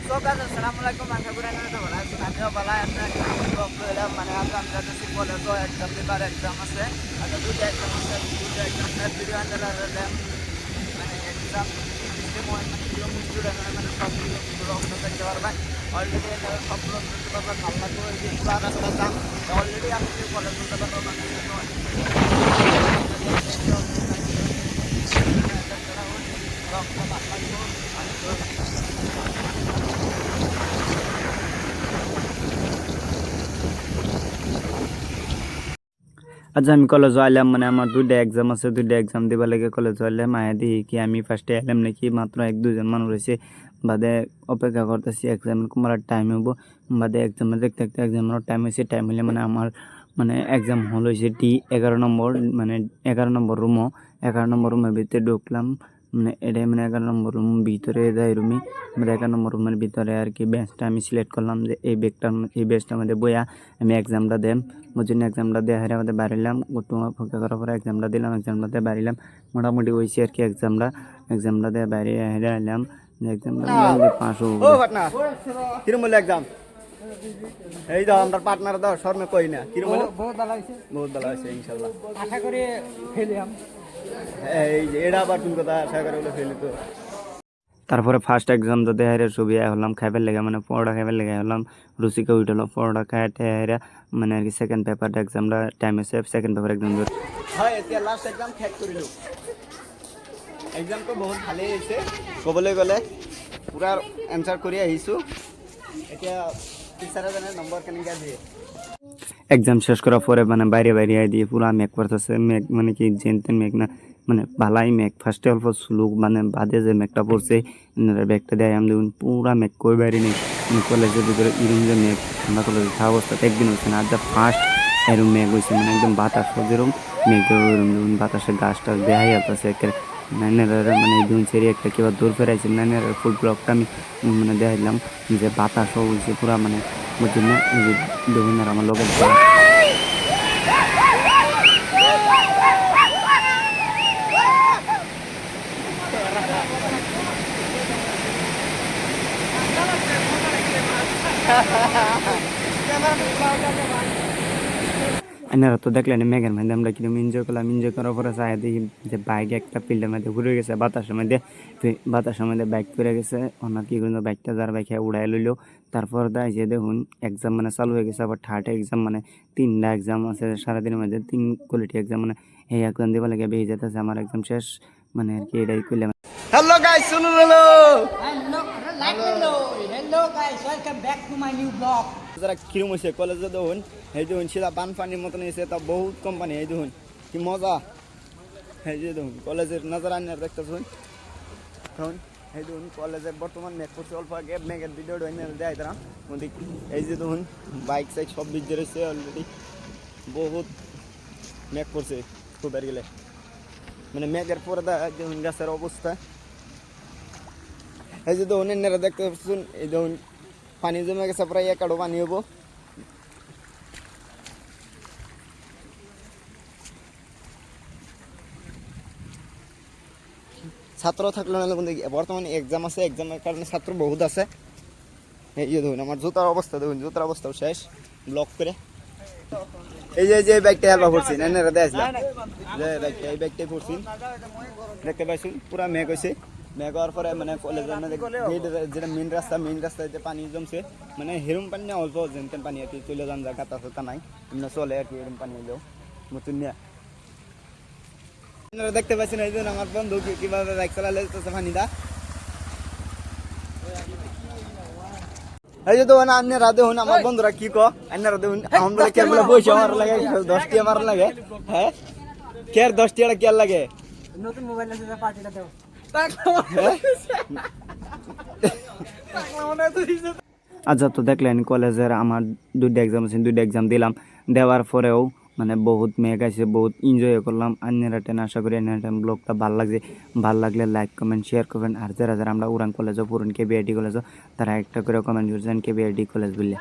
So guys, assalamualaikum. Aşa kuri আপনারা ভালো আছেন। আমিও ভালো আছি। ব্লগ করলাম মানে আজ আমরা যাচ্ছি কলেজে এক্সাম দিবার এক্সাম আছে। আর দুটো এক্সাম আছে, দুটো এক্সামের ভিডিও আনতে লাগলাম। মানে এক্সাম সিস্টেম মানে কিরকম স্টুডেন্ট মানে সবগুলো ব্লগ দেখতে পারবেন। অলরেডি সবগুলো দেখতে পারবেন। ভালো লাগবে এই যে পুরো রাস্তা জাম। অলরেডি আমি কলেজ যেতে পারবো না। আচ্ছা আমি কলেজ আইলাম মানে আমার দুইটা এক্সাম আছে, দুইটা এক্সাম দিবা লাগে কলেজ আইলাম। আয়া দিই কি আমি ফার্স্টে এলাম নাকি মাত্র এক দুজন মানুষ রয়েছে, বাদে অপেক্ষা করতেছি এক্সামের কুমার টাইম হবো, বাদে এক্সামে দেখতে দেখতে এক্সামের টাইম হয়েছে। টাইম হলে মানে আমার মানে এক্সাম হল হয়েছে ডি 11 নম্বর, মানে 11 নম্বর রুমও 11 নম্বর রুমের ভিতরে ঢুকলাম। মানে এটাই মানে 11 নম্বর রুম ভিতরে যাই রুমে মানে 11 নম্বর রুমের ভিতরে আর কি বেঞ্চটা আমি সিলেক্ট করলাম যে এই বেঞ্চটার মধ্যে বইয়া আমি এক্সামটা দেম। ওই জন্য এক্সামটা দিয়ে হারে আমাদের বাড়িলাম, একটু অপেক্ষা করার পরে এক্সামটা দিলাম, এক্সামটা দিয়ে বাড়িলাম। মোটামুটি হয়েছে আর কি এক্সামটা দিয়ে বাইরে হেরে এলাম। এক্সামটা পাস হবো। কিরম বলে এক্সাম এই দাও আমার পার্টনার দাও শর্মে কই না কিরম বলে বহুত ভালো হয়েছে ইনশাল্লাহ। আশা করি ফেলিয়াম এই যে এটা আবার কোন কথা আশা করে বলে ফেলি তো। তারপরে ফার্স্ট এক্সামটা দিয়ে হারে ছবি হলাম খাইবার লেগে মানে পরোটা খাইবার লেগে হলাম। রুচিকে উঠলো পরোটা খাইতে হারে মানে আর কি সেকেন্ড পেপারটা এক্সামটা টাইম আছে সেকেন্ড পেপার এক্সাম ধরে হয় এতিয়া লাস্ট এক্সাম শেষ কৰিলো। এক্সাম তো বহুত ভালেই হৈছে ক'বলৈ গ'লে পুৰা এনসার কৰি আহিছোঁ। এতিয়া টিচাৰে জানে নম্বৰ কেনেকৈ দিয়ে। এক্সাম শেষ করার পরে মানে বাইরে বাইরে আই দিয়ে পুরা মেঘ পড়তেছে, মেঘ মানে কি জেনতেন মেঘ না মানে ভালাই মেঘ। ফার্স্টে অল্প স্লুক মানে বাদে যে মেঘটা পড়ছে ব্যাগটা দেয় আমি দেখুন পুরা মেঘ কই বাইরে নেই মানে কলেজের ভিতরে এরকম যে মেঘ আমরা কলেজে থাকা অবস্থাতে একদিন হচ্ছে না, আর যা ফার্স্ট এরকম মেঘ হয়েছে মানে একদম বাতাস যেরকম মেঘ ওইরকম দেখুন বাতাসের গাছটা দেখাই যাচ্ছে একেবারে নাইনারা মানে এই দুই সেরি একটা কিবা দূর ফেরাইছে নাইনারা ফুল ব্লকটা আমি মানে দেখাইলাম যে বাতাসও হয়েছে পুরা মানে বুঝছেন না এই যে দেখুন আর আমার লোকের আপনারা তো দেখলেন মেঘের মধ্যে আমরা কিরকম এনজয় করলাম। এনজয় করার পরে চাই দেখি যে বাইক একটা ফিল্ডের মধ্যে ঘুরে গেছে বাতাসের মধ্যে বাইক করে গেছে। ওনার কি করলো বাইকটা যার বাইকে উড়াই লইলো। তারপর দেয় যে দেখুন এক্সাম মানে চালু হয়ে গেছে, আবার থার্ড এক্সাম মানে 3টা এক্সাম আছে সারাদিনের মধ্যে 3 কোয়ালিটি এক্সাম মানে এই এক্সাম দেওয়া লাগে বেরিয়ে যেতেছে আমার এক্সাম শেষ মানে আর কি এটাই করলাম। হ্যালো গাইস শুনুন hello guys welcome back to my new blog. যারা কিরম হয়েছে কলেজে দেখুন এই দেখুন সেটা বানপানির মতন হয়েছে, তা বহুত কোম্পানি এই দেখুন কি মজা। এই যে দেখুন কলেজের নজর আনার দেখতেছুন দেখুন এই দেখুন কলেজের বর্তমান মেঘ পড়ছে অল্প আগে মেঘের ভিডিও দেয় তারা এই যে দেখুন বাইক সাইক সব ভিজে রয়েছে অলরেডি বহুত মেঘ পড়ছে খুব আর গেলে মানে মেঘের পরে দেখুন গাছের অবস্থা। এই যে দেখুন এনারা দেখতে পাচ্ছেন এই দেখুন পানি জমে গেছে প্রায় 1 কাঠো পানি হবো। ছাত্র থাকলে না বন্ধু বর্তমানে এক্সাম আছে, এক্সামের কারণে ছাত্র বহুত আছে। এই যে দেখুন আমার জুতার অবস্থা দেখুন, জুতার অবস্থাও শেষ ব্লক করে। এই যে ব্যাগটা হেলবা পড়ছি না দেখলাম যে ব্যাগটা এই ব্যাগটাই পড়ছি দেখতে পাইছুন পুরা মেঘ হয়েছে। মেঘ হওয়ার পরে মানে কলেজের মধ্যে যেটা মেন রাস্তায় যে পানি জমছে মানে হেরুম পানি না অল্প যেন পানি আর কি চলে যান যা কাতা সাতা নাই এমনি চলে আর কি এরকম পানি হলেও নতুন নিয়ে দেখতে পাচ্ছেন। এই জন্য আমার বন্ধু কিভাবে বাইক চালালে পানিটা এই যে দেখুন আপনারা দেখুন আমার বন্ধুরা কি আপনারা দেখুন আমাদের কে বলে পয়সা মারা লাগে 10 টাকা মারা লাগে। হ্যাঁ কে 10 টাকা কে লাগে নতুন মোবাইল আছে পার্টিটা দাও। আচ্ছা তো দেখলেন কলেজের আমার 2টা এক্সাম আছে, 2টা এক্সাম দিলাম। দেওয়ার পরেও মানে বহুত মেঘ আছে, বহুত এনজয় করলাম। আপনারা আশা করি ব্লগটা ভালো লাগছে, ভালো লাগলে লাইক কমেন্ট শেয়ার করবেন। আর যারা যারা আমরা উড়ান কলেজও পুরন কেবিআইটি কলেজও তারা একটা করে কমেন্ট করছেন কেবিআইটি কলেজ বললে।